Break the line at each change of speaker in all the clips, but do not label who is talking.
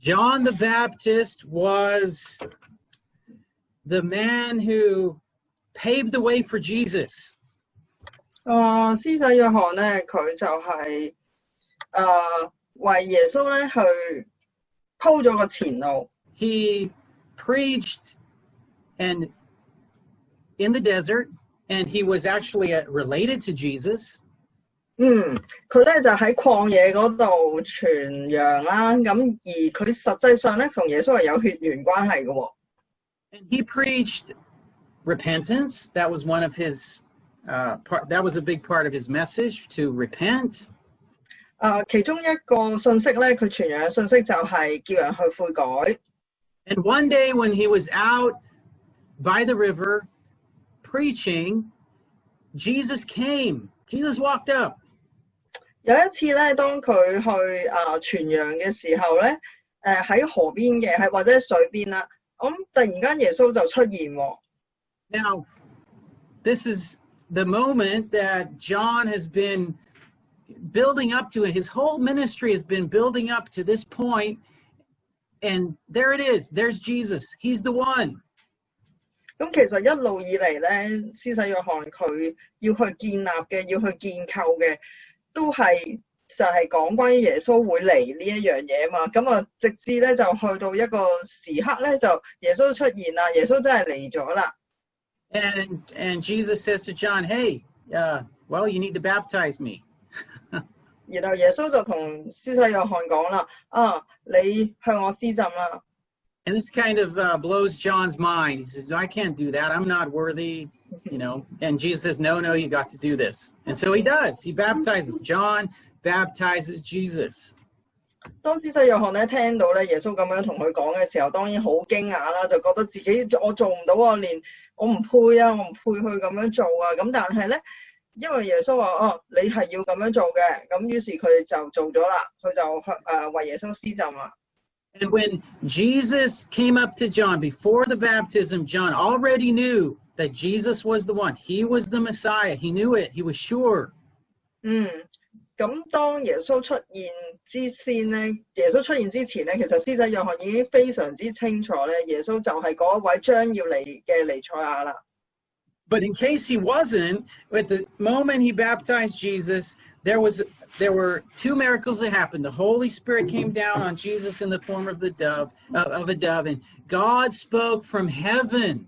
John the Baptist was the man who paved the way for Jesus.
施洗約翰咧，佢就係為耶穌咧去鋪咗個前路。
He preached and in the desert, and he was actually related to Jesus.
佢咧就喺曠野嗰度傳揚啦，咁而佢實際上咧同耶穌係有血緣關係嘅喎。
And he preached repentance. That was one of his that was a big part of his message, to repent.
其中一個信息咧，佢傳揚嘅信息就係叫人去悔改。
And one day when he was out by the river preaching, Jesus came. Jesus walked up.
有一次咧，當佢去傳揚嘅時候咧，喺河邊嘅，係或者水邊啦，咁突然間耶穌就出現喎。
Now, this is the moment that John has been building up to. His whole ministry has been building up to this point, and there it is. There's Jesus. He's the one.
咁其實一路以嚟咧，施洗約翰佢要去建立嘅，要去建構嘅，都係就係講關於耶穌會嚟呢一樣嘢嘛。咁啊，直至咧就去到一個時刻咧，就耶穌出現啦，耶穌真係嚟咗啦。
And Jesus says to John, "Hey, well, you need to baptize me."
然後耶穌就同施洗約翰講啦，你向我施浸啦。
And this kind of blows John's mind. He says, "I can't do that. I'm not worthy," you know. And Jesus says, "No, you got to do this." And so he does. He baptizes. John baptizes Jesus.
當施洗約翰咧聽到咧耶穌咁樣同佢講嘅時候，當然好驚訝啦，就覺得自己我做唔到啊，連我唔配啊，我唔配去咁樣做啊。咁但係咧，因為耶穌話你係要咁樣做嘅，咁於是佢哋就做咗啦，佢就為耶穌施浸啦。
And when Jesus came up to John before the baptism, John already knew that Jesus was the one. He was the Messiah. He knew it. He was sure.
咁當耶穌出現之前咧，耶穌出現之前咧，其實施洗約翰已經非常之清楚咧，耶穌就係嗰一位將要嚟嘅彌賽亞啦。
But in case he wasn't, at the moment he baptized Jesus, there were two miracles that happened. The Holy Spirit came down on Jesus in the form of a dove, and God spoke from heaven.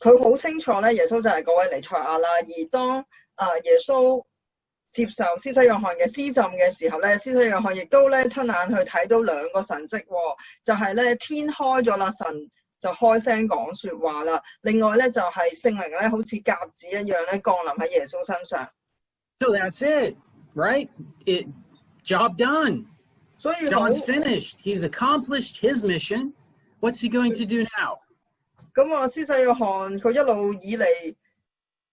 佢好清楚咧，耶穌就係嗰位彌賽亞啦。而當耶穌接受施洗約翰嘅施浸嘅時候咧，施洗約翰亦都咧親眼去睇到兩個神蹟，就係咧天開咗啦，神就開聲講說話啦。另外咧就係聖靈咧好似鴿子一樣咧降臨喺耶穌身上。
So that's it, right? Job done.
所以
John's finished. He's accomplished his mission. What's he going to do now?
咁施洗約翰佢一路以嚟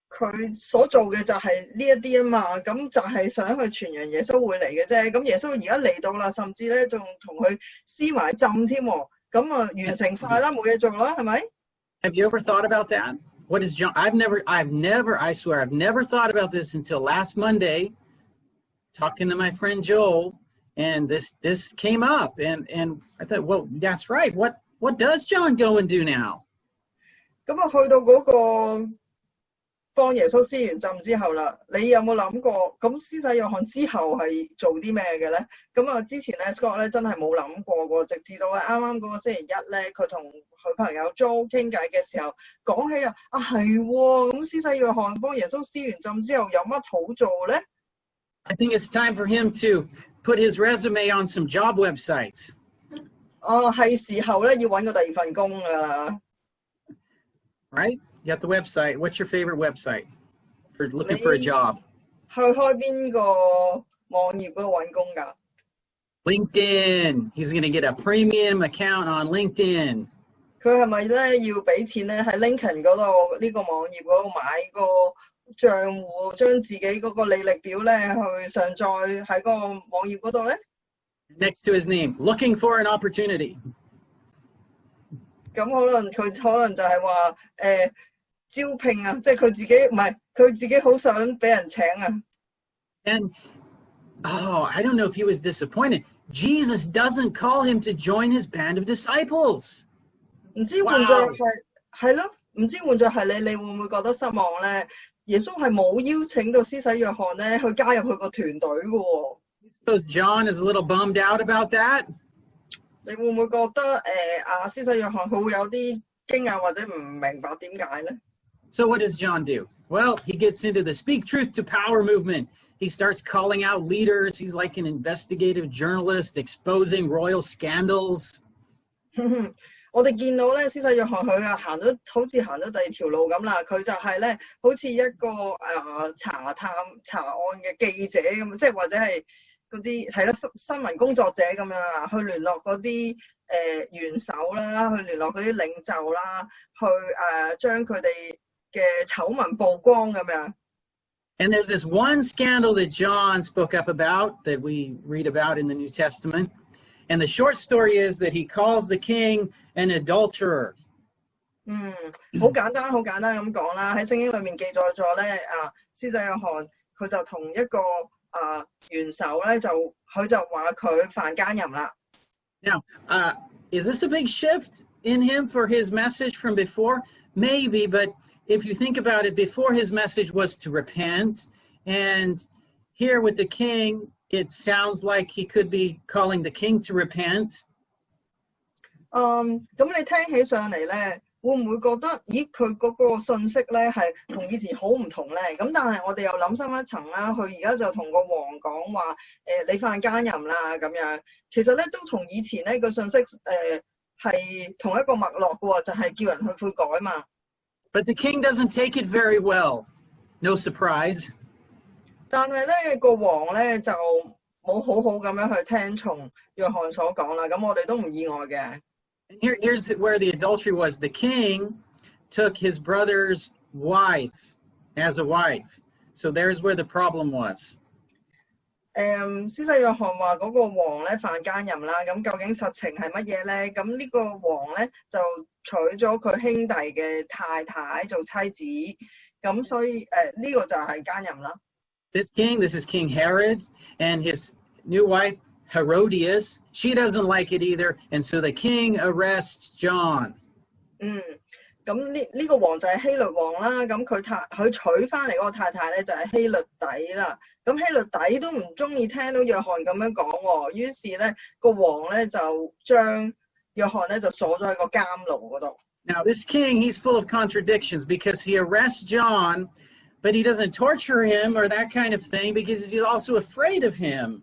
佢所做嘅就係呢一啲啊嘛，咁就係想去傳揚耶穌會嚟嘅啫。咁耶穌而家嚟到啦，甚至咧仲同佢施埋浸添，咁完成晒啦，冇嘢做啦，係咪
Have you ever thought about that? What is John? I swear, I've never thought about this until last Monday, talking to my friend Joel, and this came up, and I thought, well, that's right. What does John go and do now?
咁去到嗰個幫耶穌施完浸之後啦，你有冇諗過咁施洗約翰之後係做啲咩嘅咧？咁之前咧 Scott 咧真係冇諗過喎，直至到啱啱嗰個星期一咧，佢同佢朋友 Joe 傾偈嘅時候講起係喎，咁施洗約翰幫耶穌施完浸之後有乜好做咧？
I think it's time for him to put his resume on some job websites.
係時候咧要揾個第二份工㗎啦。
Right? You got the website. What's your favorite website for looking for a job?
去開邊個網頁嗰度揾工㗎？
LinkedIn. He's going to get a premium account on LinkedIn.
佢係咪咧要俾錢咧喺 LinkedIn 嗰度呢個網頁嗰度買個賬戶，將自己嗰個履歷表咧去上載喺個網頁嗰度咧？
Next to his name, looking for an opportunity.
咁可能就係話招聘啊，即係佢自己唔係佢自己好想俾人請啊。
And I don't know if he was disappointed. Jesus doesn't call him to join his band of disciples.
唔知換著係咯，唔知換著係你會唔會覺得失望咧？耶穌係冇邀請到施洗約翰咧去加入佢個團隊嘅喎。
Suppose John is a little bummed out about that?
你會唔會覺得施洗約翰佢會有啲驚訝或者唔明白點解咧？
So what does John do? Well, he gets into the speak truth to power movement. He starts calling out leaders. He's like an investigative journalist exposing royal scandals.
我哋見到咧，施洗約翰佢好似行咗第二條路咁啦，佢就係咧好似一個查案嘅記者咁，即係或者係嗰啲係咯新聞工作者咁樣啊，去聯絡嗰啲元首啦，去聯絡嗰啲領袖啦，去將佢哋嘅醜聞曝光咁樣。
And there's this one scandal that John spoke up about that we read about in the New Testament. And the short story is that he calls the king an adulterer.
好簡單咁講啦，喺聖經裏面記載咗咧，施洗約翰佢就同一個元首咧，佢就話佢犯奸淫啦。
Now, is this a big shift in him for his message from before? Maybe, but if you think about it, before his message was to repent, and here with the king, it sounds like he could be calling the king to repent.
咁你聽起上嚟咧，會唔會覺得，咦，佢嗰個信息咧係同以前好唔同咧？咁但係我哋又諗深一層啦，佢而家就同個王講話，你犯奸淫啦咁樣，其實咧都同以前咧個信息係同一個脈絡嘅喎，就係叫人去悔改嘛。
But the king doesn't take it very well. No surprise.
但係咧個王咧就冇好好咁樣去聽從約翰所講啦，咁我哋都唔意外嘅。
Here's where the adultery was. The king took his brother's wife as a wife. So there's where the problem was.
施洗約翰話嗰個王咧犯奸淫啦，咁究竟實情係乜嘢咧？咁呢個王咧就娶咗佢兄弟嘅太太做妻子，咁所以呢個就係奸淫啦。
This is King Herod, and his new wife, Herodias, she doesn't like it either, and so the king arrests John.
咁呢個王就係希律王啦，咁佢娶翻嚟嗰個太太咧就係希律底啦。咁希律底都唔中意聽到約翰咁樣講喎，於是咧個王咧就將約翰咧就鎖咗喺個監牢嗰度。
Now this king, he's full of contradictions because he arrests John, but he doesn't torture him or that kind of thing because he's also afraid of him.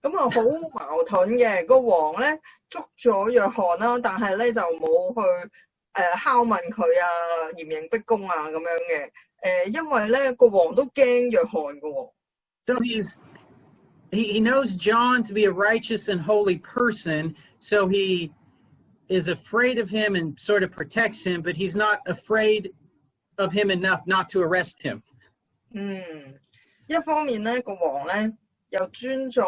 咁好矛盾嘅，個王咧捉咗約翰啦，但係咧就冇去拷問佢啊，嚴刑逼供啊咁樣嘅。因為咧個王都驚約翰嘅喎。
So he knows John to be a righteous and holy person, so he is afraid of him and sort of protects him, but he's not afraid of him enough not to arrest him.
一方面咧個王咧又尊重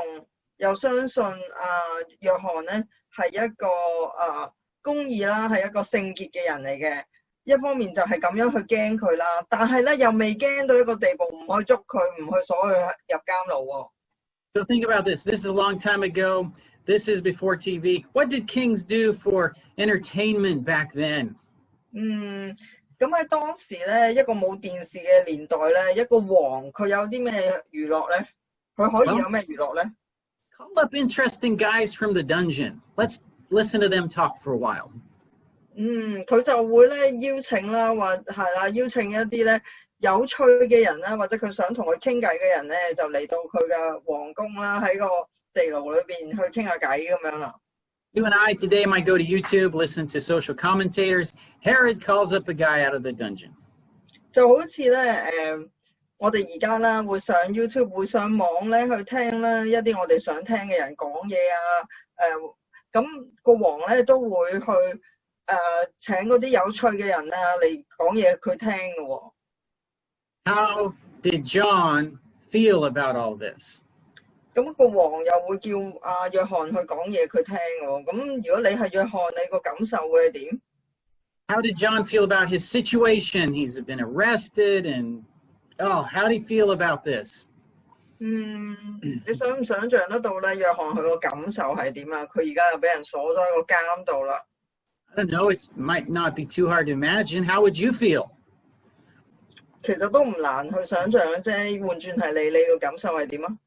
又相信約翰咧係一個公義啦，係一個聖潔嘅人嚟嘅。一方面就係咁樣去驚佢啦，但係咧又未驚到一個地步唔去捉佢，唔去鎖佢入監牢喎。
So think about this. This is a long time ago. This is before TV. What did kings do for entertainment back then?
咁喺當時咧，一個冇電視嘅年代咧，一個王佢有啲咩娛樂咧？佢可以有咩娛樂咧？
Call up interesting guys from the dungeon. Let's listen to them talk for a while.
佢就會咧邀請啦，或係啦，邀請一啲咧有趣嘅人啦，或者佢想同佢傾偈嘅人咧，就嚟到佢嘅皇宮啦，喺個地牢裏邊去傾下偈咁樣啦。
You and I today might go to YouTube, listen to social commentators. Herod calls up a guy out of the dungeon.
就好似咧我哋而家啦會上 YouTube 會上網咧去聽啦一啲我哋想聽嘅人講嘢咁個王咧都會去請嗰啲有趣嘅人嚟講嘢佢聽嘅喎。
How did John feel about all this?
咁個王又會叫約翰去講嘢佢聽喎。咁如果你係約翰，你個感受會係點？
How did John feel about his situation? He's been arrested and how did he feel about this?
你想唔想像得到咧？約翰佢個感受係點啊？佢而家又俾人鎖咗喺個監度啦。
I don't know. It might not be too hard to imagine. How would you feel?
其實都唔難去想像嘅啫。換轉係你個感受係點啊？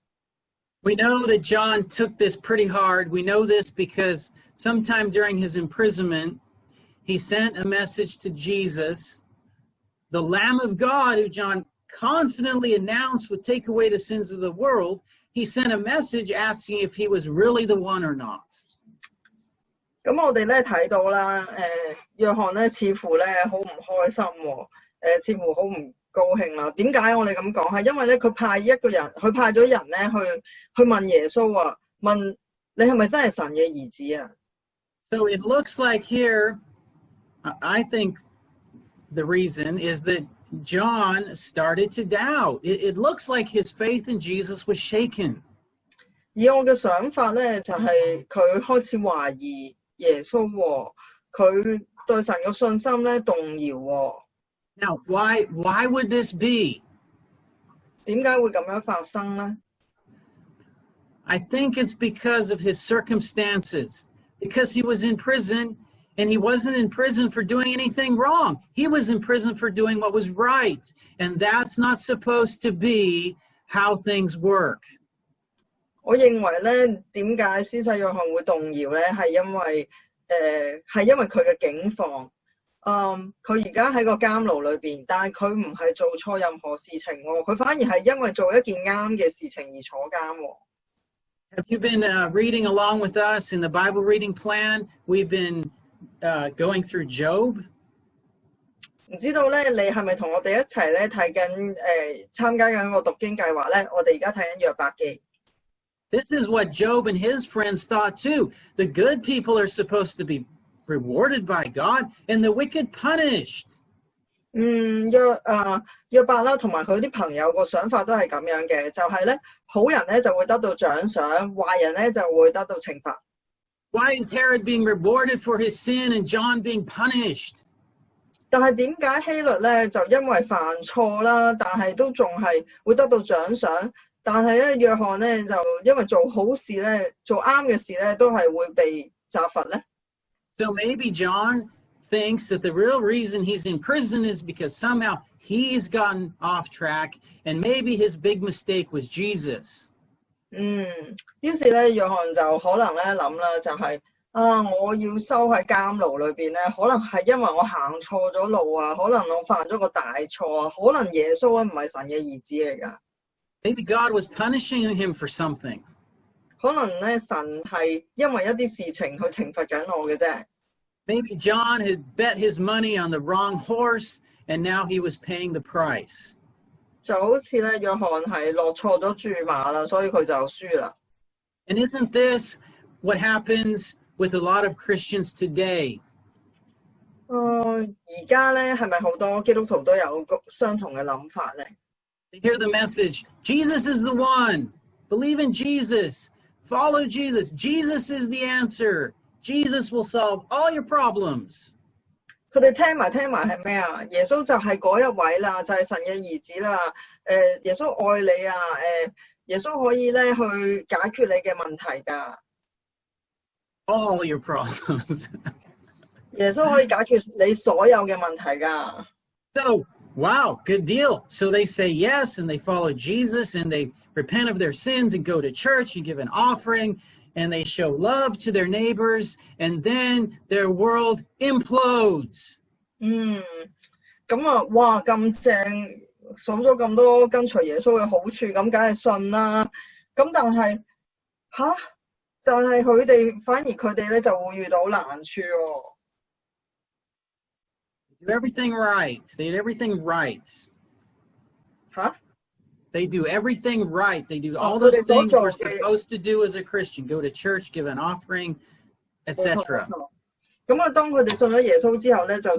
We know that John took this pretty hard. We know this because sometime during his imprisonment, he sent a message to Jesus, the Lamb of God, who John confidently announced would take away the sins of the world. He sent a message asking if he was really the one or not.
咁我哋咧睇到啦，約翰咧似乎咧好唔開心喎，似乎好唔高興啦。點解我哋咁講？係因為咧佢派咗人咧去問耶穌啊，問你係咪真係神嘅兒子啊？
So it looks like here, I think the reason is that John started to doubt. It looks like his faith in Jesus was shaken.
以我嘅想法咧，就係佢開始懷疑耶穌喎，佢對神嘅信心咧動搖喎。
Now, why would this be?
點解會咁樣發生咧？
I think it's because of his circumstances. Because he was in prison, and he wasn't in prison for doing anything wrong. He was in prison for doing what was right. And that's not supposed to be how things work.
我認為咧，點解施洗約翰會動搖咧？係因為佢嘅境況。佢而家喺個監牢裏邊，但係佢唔係做錯任何事情喎，佢反而係因為做一件啱嘅事情而坐監喎。
Have you been reading along with us in the Bible reading plan? We've been going through Job.
唔知道咧，你係咪同我哋一齊咧睇緊參加緊個讀經計劃咧？我哋而家睇緊約伯記。
This is what Job and his friends thought too. The good people are supposed to be rewarded by God, and the wicked punished.
約伯啦，同埋佢啲朋友個想法都係咁樣嘅，就係咧，好人咧就會得到獎賞，壞人咧就會得到懲罰。
Why is Herod being rewarded for his sin and John being punished?
但係點解希律咧就因為犯錯啦，但係都仲係會得到獎賞？但係咧約翰咧就因為做好事咧，做啱嘅事咧，都係會被責罰咧。
So maybe John thinks that the real reason he's in prison is because somehow he's gotten off track, and maybe his big mistake was Jesus.
於是咧約翰就可能咧諗啦，就係我要收喺監牢裏邊咧，可能係因為我行錯咗路啊，可能我犯咗個大錯啊，可能耶穌唔係神嘅兒子嚟㗎。
Maybe God was punishing him for something.
可能咧神係因為一啲事情去懲罰緊我嘅啫。
Maybe John had bet his money on the wrong horse, and now he was paying the price.
就好似咧約翰係落錯咗注馬啦，所以佢就輸啦。
And isn't this what happens with a lot of Christians today?
而家咧係咪好多基督徒都有相同嘅諗法咧？
They hear the message, Jesus is the one. Believe in Jesus. Follow Jesus. Jesus is the answer. Jesus will solve all your problems.
佢哋聽埋係咩啊？耶穌就係嗰一位啦，就係神嘅兒子啦。耶穌愛你啊！耶穌可以咧去解決你嘅問題㗎。
All your problems.
耶穌可以解決你所有嘅問題㗎。
So, wow, good deal. So they say yes, and they follow Jesus, and they repent of their sins and go to church and give an offering, and they show love to their neighbors, and then their world implodes.
咁啊，哇，咁正，數咗咁多跟隨耶穌嘅好處，咁梗係信啦。咁但係佢哋咧就會遇到難處喎。
Do everything right. They did everything right. They do everything right. They do all those things we're supposed to do as a Christian. Go to church, give an offering, etc.
咁啊，當佢哋信咗耶穌之後咧，就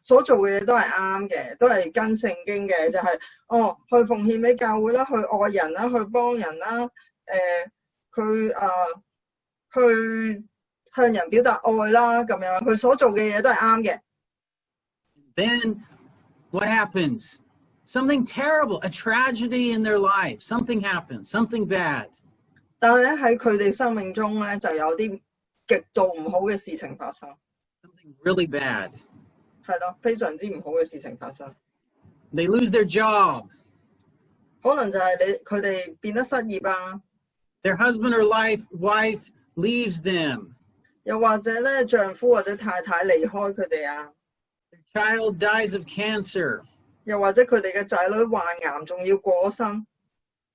所做嘅嘢都係啱嘅，都係跟聖經嘅，就係去奉獻俾教會啦，去愛人啦，去幫人啦，去向人表達愛啦，咁樣佢所做嘅嘢都係啱嘅。
Then what happens? something terrible, a tragedy in their life. Something happened, something bad.
但係咧喺佢哋生命中咧就有啲極度唔好嘅事情發生。
Something really bad.
係咯，非常之唔好嘅事情發生。
They lose their job.
可能就係佢哋變得失業啊。
Their husband or wife leaves them.
又或者咧丈夫或者太太離開佢哋啊。
Their child dies of cancer.
又或者佢哋嘅仔女患癌仲要過身。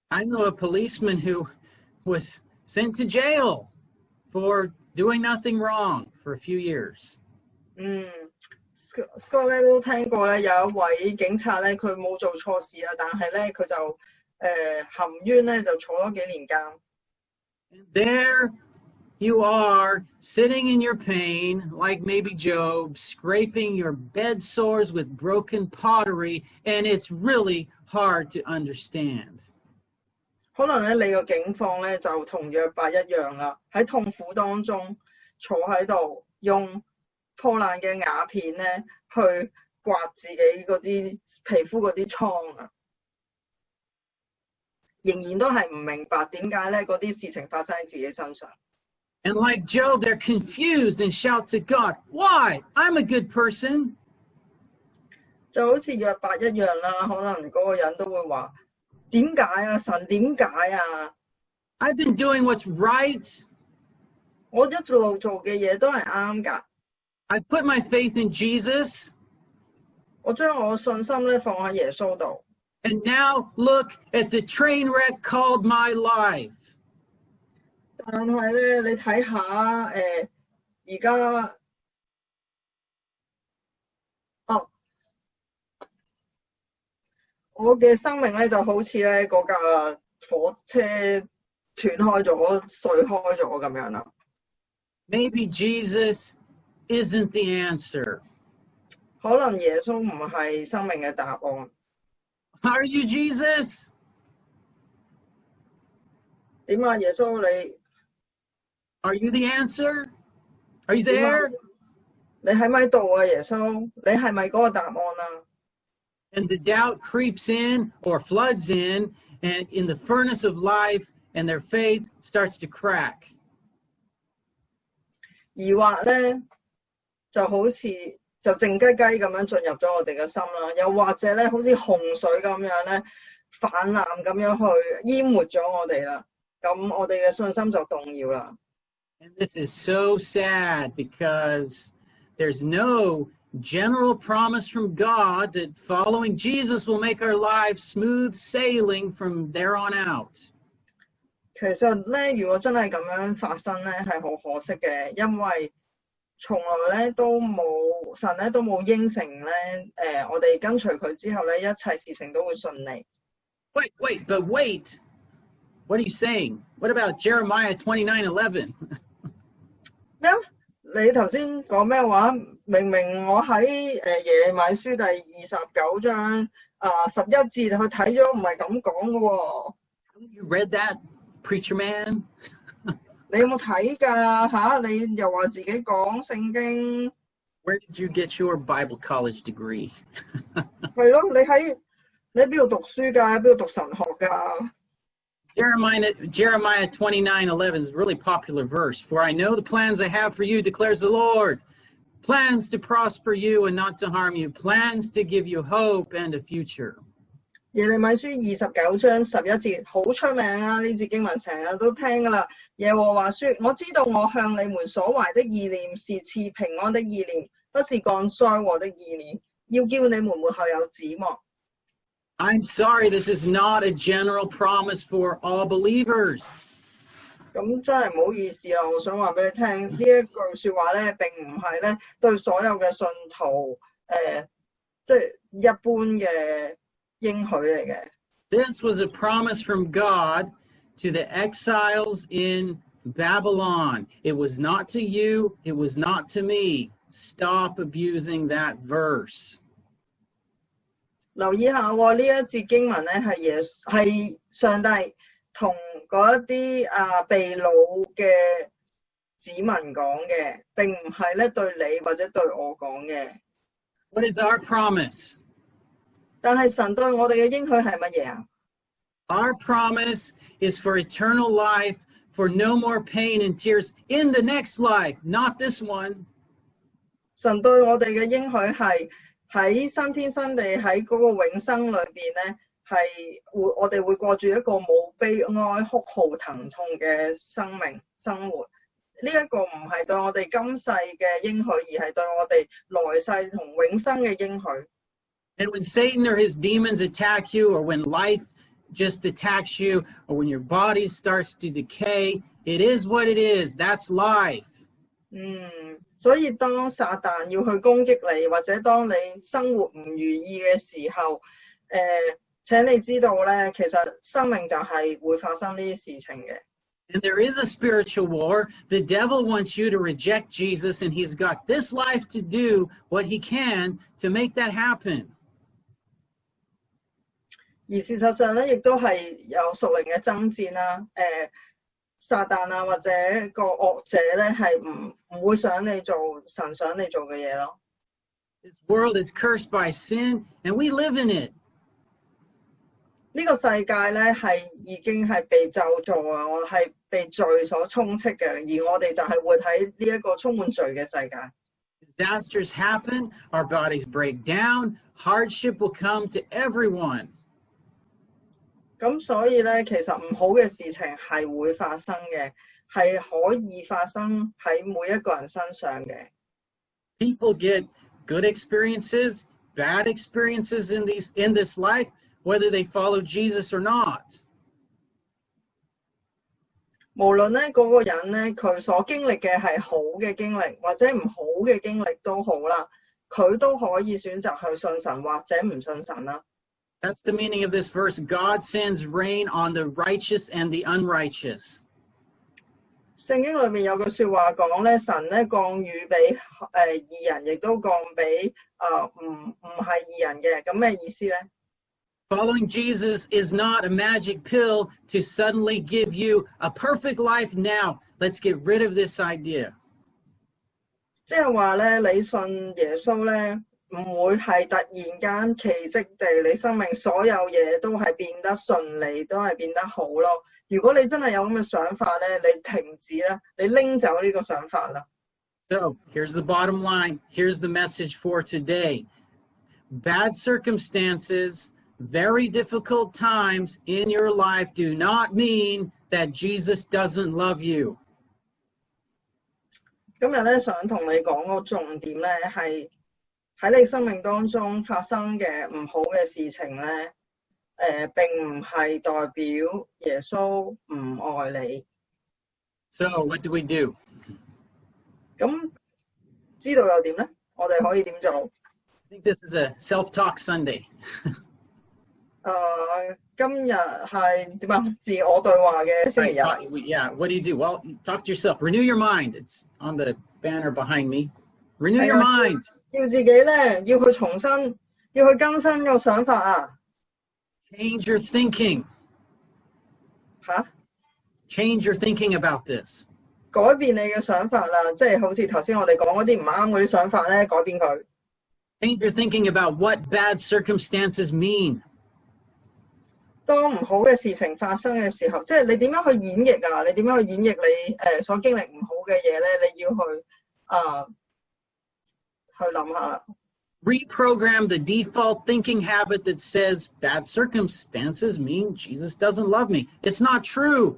I know a policeman who was sent to jail for doing nothing wrong for a few years.
Scott 咧都聽過咧，有一位警察咧，佢冇做錯事啊，但係咧佢就含冤咧就坐咗幾年監。
And there you are, sitting in your pain, like maybe Job, scraping your bed sores with broken pottery, and it's really hard to understand.
可能咧你個境況咧就同約伯一樣啦，喺痛苦當中坐喺度，用破爛嘅瓦片咧去刮自己嗰啲皮膚嗰啲瘡啊，仍然都係唔明白點解咧嗰啲事情發生喺自己身上。
And like Job, they're confused and shout to God, "Why? I'm a good person."
就好似約伯一樣啦，可能嗰個人都會話：點解啊？神點解啊
I've been doing what's right.
我一路做嘅嘢都係啱㗎。
I put my faith in Jesus.
我將我信心咧放喺耶穌度。
And now look at the train wreck called my life.
但係咧，你睇下而家我嘅生命咧就好似咧嗰架火車斷開咗、碎開咗咁樣啦。
Maybe Jesus isn't the answer.
可能耶穌唔係生命嘅答案。
Are you Jesus?
點啊，耶穌你
Are you the answer? Are you there?
你喺咪度啊，耶穌？你係咪嗰個答案啊？
And the doubt creeps in or floods in, and in the furnace of life, and their faith starts to crack.
疑惑咧就好似就靜雞雞咁樣進入咗我哋嘅心啦，又或者咧好似洪水咁樣咧泛濫咁樣去淹沒咗我哋啦，咁我哋嘅信心就動搖啦。
And this is so sad because there's no general promise from God that following Jesus will make our lives smooth sailing from there on out.
其實咧，如果真係咁樣發生咧，係好可惜嘅，因為從來咧都冇神咧都冇應承咧，我哋跟隨佢之後咧，一切事情都會順利。
But wait. What are you saying? What about Jeremiah 29:11?
咩？你頭先講咩話？明明我喺耶利米書第29章11節去睇咗，唔係咁講嘅喎。
You read that, preacher man?
你有冇睇㗎嚇？你又話自己講聖經。
Where did you get your Bible college degree?
係咯，你喺邊度讀書㗎？邊度讀神學㗎？Jeremiah
29:11 is a really popular verse. For I know the plans I have for you, declares the Lord. Plans to prosper you and not to harm you. Plans to give you hope and a future.
耶利米書29章11節好出名啊！呢節經文成日都聽㗎啦。耶和華說：我知道我向你們所懷的意念是賜平安的意念，不是降災禍的意念，要叫你們末後有指望。
I'm sorry, this is not a general promise for all believers.
咁真係唔好意思啦，我想話俾你聽，呢一句説話咧並唔係咧對所有嘅信徒即係一般嘅應許嚟嘅。
This was a promise from God to the exiles in Babylon. It was not to you, it was not to me. Stop abusing that verse.
留意下喎，呢一節經文咧係上帝同嗰一啲被擄嘅子民講嘅，並唔係咧對你或者對我講嘅。
What is our promise?
但係神對我哋嘅應許係乜嘢啊？
Our promise is for eternal life, for no more pain and tears in the next life, not this one.
神對我哋嘅應許係喺新天新地喺嗰個永生裏邊咧，係我哋會過住一個冇悲哀、哭號、疼痛嘅生活。呢一個唔係對我哋今世嘅應許，而係對我哋來世同永生嘅應許。
And when Satan or his demons attack you, or when life just attacks you, or when your body starts to decay, it is what it is. That's life.
所以當撒旦要去攻擊你，或者當你生活唔如意嘅時候，請你知道咧，其實生命就係會發生呢啲事情嘅。
And there is a spiritual war. The devil wants you to reject Jesus, and he's got this life to do what he can to make that happen. 而事實上咧，亦都係有屬靈嘅爭戰啦。撒旦啊，或者個惡者咧，係唔會想你做神想你做嘅嘢咯。This world is cursed by sin, and we live in it. 呢個世界咧係已經係被咒詛啊，我係被罪所充斥嘅，而我哋就係活喺呢一個充滿罪嘅世界。Disasters happen, our bodies break down, hardship will come to everyone. 咁所以咧，其實唔好嘅事情係會發生嘅，係可以發生喺每一個人身上嘅。People get good experiences, bad experiences in this life, whether they follow Jesus or not. 無論咧嗰個人咧，佢所經歷嘅係好嘅經歷，或者唔好嘅經歷都好啦，佢都可以選擇去信神或者唔信神啦。That's the meaning of this verse. God sends rain on the righteous and the unrighteous. 聖經裏面有句說話講咧，神咧降雨俾義人，亦都降俾唔係義人嘅。咁咩意思咧？ Following Jesus is not a magic pill to suddenly give you a perfect life now. Let's get rid of this idea. 即係話咧，你信耶穌咧，唔會係突然間奇蹟地，你生命所有嘢都係變得順利，都係變得好咯。如果你真係有咁嘅想法咧，你停止啦，你拎走呢個想法啦。So, here's the bottom line. Here's the message for today. Bad circumstances, very difficult times in your life do not mean that Jesus doesn't love you. 今日咧想同你講個重點咧係喺你生命當中發生嘅唔好嘅事情咧，並唔係代表耶穌唔愛你。So what do we do? 咁知道又點咧？我哋可以點做？ I think this is a self-talk Sunday. 今日係點啊？自我對話嘅星期日。Yeah, what do you do? Well, talk to yourself. Renew your mind. It's on the banner behind me. Renew your mind. 要自己咧，要去重新，要去更新個想法啊。Change your thinking. 吓？ Change your thinking about this. 改變你嘅想法啦，即係好似頭先我哋講嗰啲唔啱嗰啲想法咧，改變佢。Change your thinking about what bad circumstances mean. 當唔好嘅事情發生嘅時候，即係你點樣去演繹啊？你點樣去演繹你所經歷唔好嘅嘢咧？你要去諗下啦。Reprogram the default thinking habit that says bad circumstances mean Jesus doesn't love me. It's not true.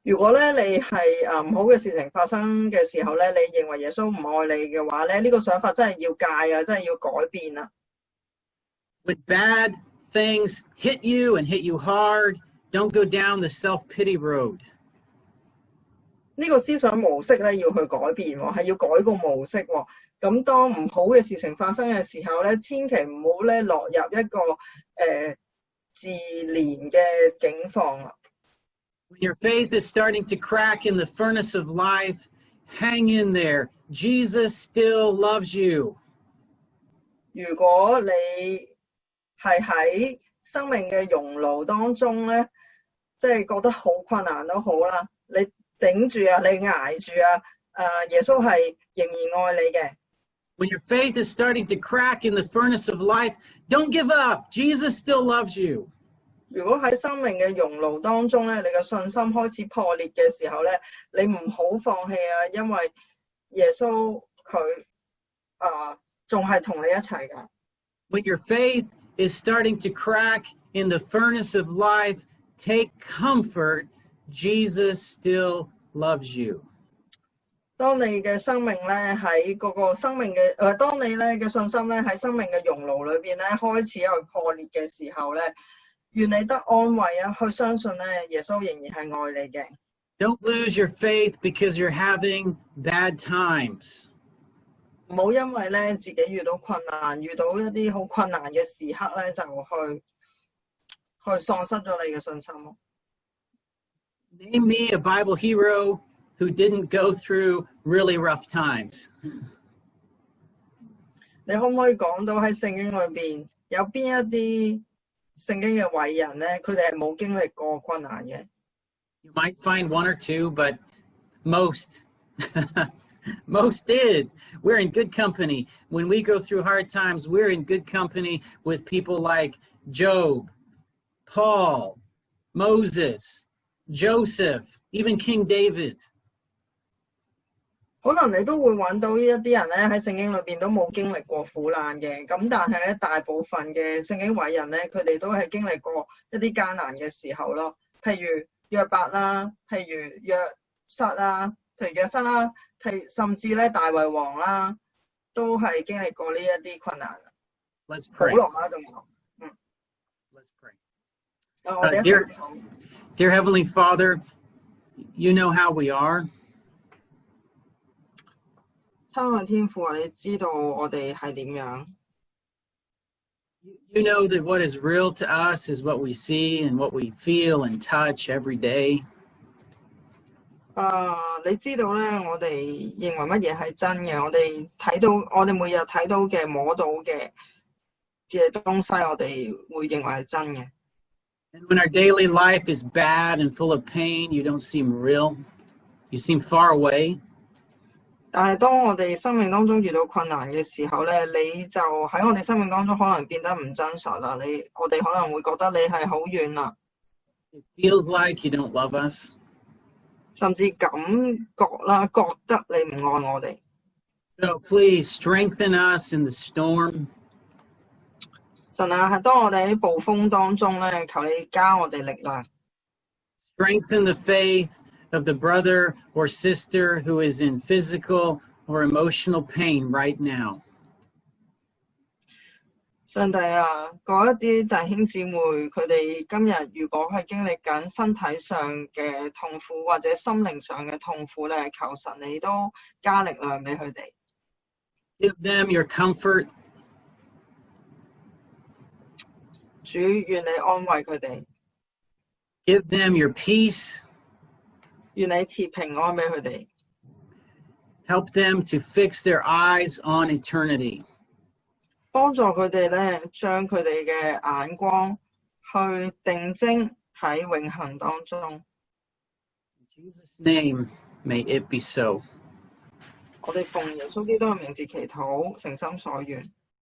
如果咧你係唔好嘅事情發生嘅時候咧，你認為耶穌唔愛你嘅話咧，呢個想法真係要戒啊，真係要改變啊。With bad things hit you and hit you hard, don't go down the self-pity road. 呢個思想模式咧要去改變喎，係要改個模式喎。咁當唔好嘅事情發生嘅時候咧，千祈唔好咧落入一個自憐嘅境況啊。When your faith is starting to crack in the furnace of life, hang in there. Jesus still loves you. 如果你係喺生命嘅熔爐當中咧，即係覺得好困難都好啦，你頂住啊，你捱住啊，耶穌係仍然愛你嘅。When your faith is starting to crack in the furnace of life, don't give up. Jesus still loves you.
如果喺生命嘅熔爐當中咧，你嘅信心開始破裂嘅時候咧，你唔好放棄啊，因為耶穌佢仲係同你一齊㗎。
When your faith is starting to crack in the furnace of life, take comfort. Jesus still loves you.
當你嘅生命咧喺嗰個生命嘅當你咧嘅信心咧喺生命嘅熔爐裏邊咧開始有破裂嘅時候咧，願你得安慰啊，去相信咧耶穌仍然係愛你嘅。
Don't lose your faith because you're having bad times.
唔好因為咧自己遇到困難，遇到一啲好困難嘅時刻咧，就去喪失咗你嘅信心。
Name me a Bible hero who didn't go through really rough times.
你可唔可以講到喺聖經裏邊有邊一啲聖經嘅偉人咧，佢哋係冇經歷過困難嘅？
You might find one or two, but most most did. We're in good company. When we go through hard times, we're in good company with people like Job, Paul, Moses, Joseph, even King David.
可能你都會揾到呢一啲人咧喺聖經裏邊都冇經歷過苦難嘅，咁但係咧大部分嘅聖經偉人咧，佢哋都係經歷過一啲艱難嘅時候咯。譬如約伯啦，譬如約瑟啦，譬如約瑟啦，甚至咧大衛王啦，都係經歷過呢一啲困難。
Let's pray.
保羅啦，仲有
Let's pray.
我哋一齊講。
Dear Heavenly Father, you know how we are.
親愛天父，你知道我哋係點樣？
You know that what is real to us is what we see and what we feel and touch every day.
你知道咧，我哋認為乜嘢係真嘅？我哋睇到，我哋每日睇到嘅、摸到嘅東西，我哋會認為係真嘅。
And when our daily life is bad and full of pain, you don't seem real. You seem far away.
但係當我哋生命當中遇到困難嘅時候咧，你就喺我哋生命當中可能變得唔真實啦。我哋可能會覺得你係好遠啦。
It feels like you don't love us.
甚至感覺啦，覺得你唔愛我哋。
So please strengthen us in the storm.
神啊，當我哋喺暴風當中咧，求你加我哋力量。
Strengthen the faith of the brother or sister who is in physical or emotional pain right now.
上帝啊，嗰一啲弟兄姊妹，佢哋今日如果係經歷緊身體上嘅痛苦或者心靈上嘅痛苦咧，求神你都加力量俾佢哋。
Give them your comfort.
主，願你安慰佢哋。
Give them your peace.
願你賜平安俾佢哋。
Help them to fix their eyes on eternity.
幫助佢哋咧，將佢哋嘅眼光去定睛喺永恆當中。
In Jesus' name, may it be so.
我哋奉耶穌基督嘅名字祈禱，誠心所願。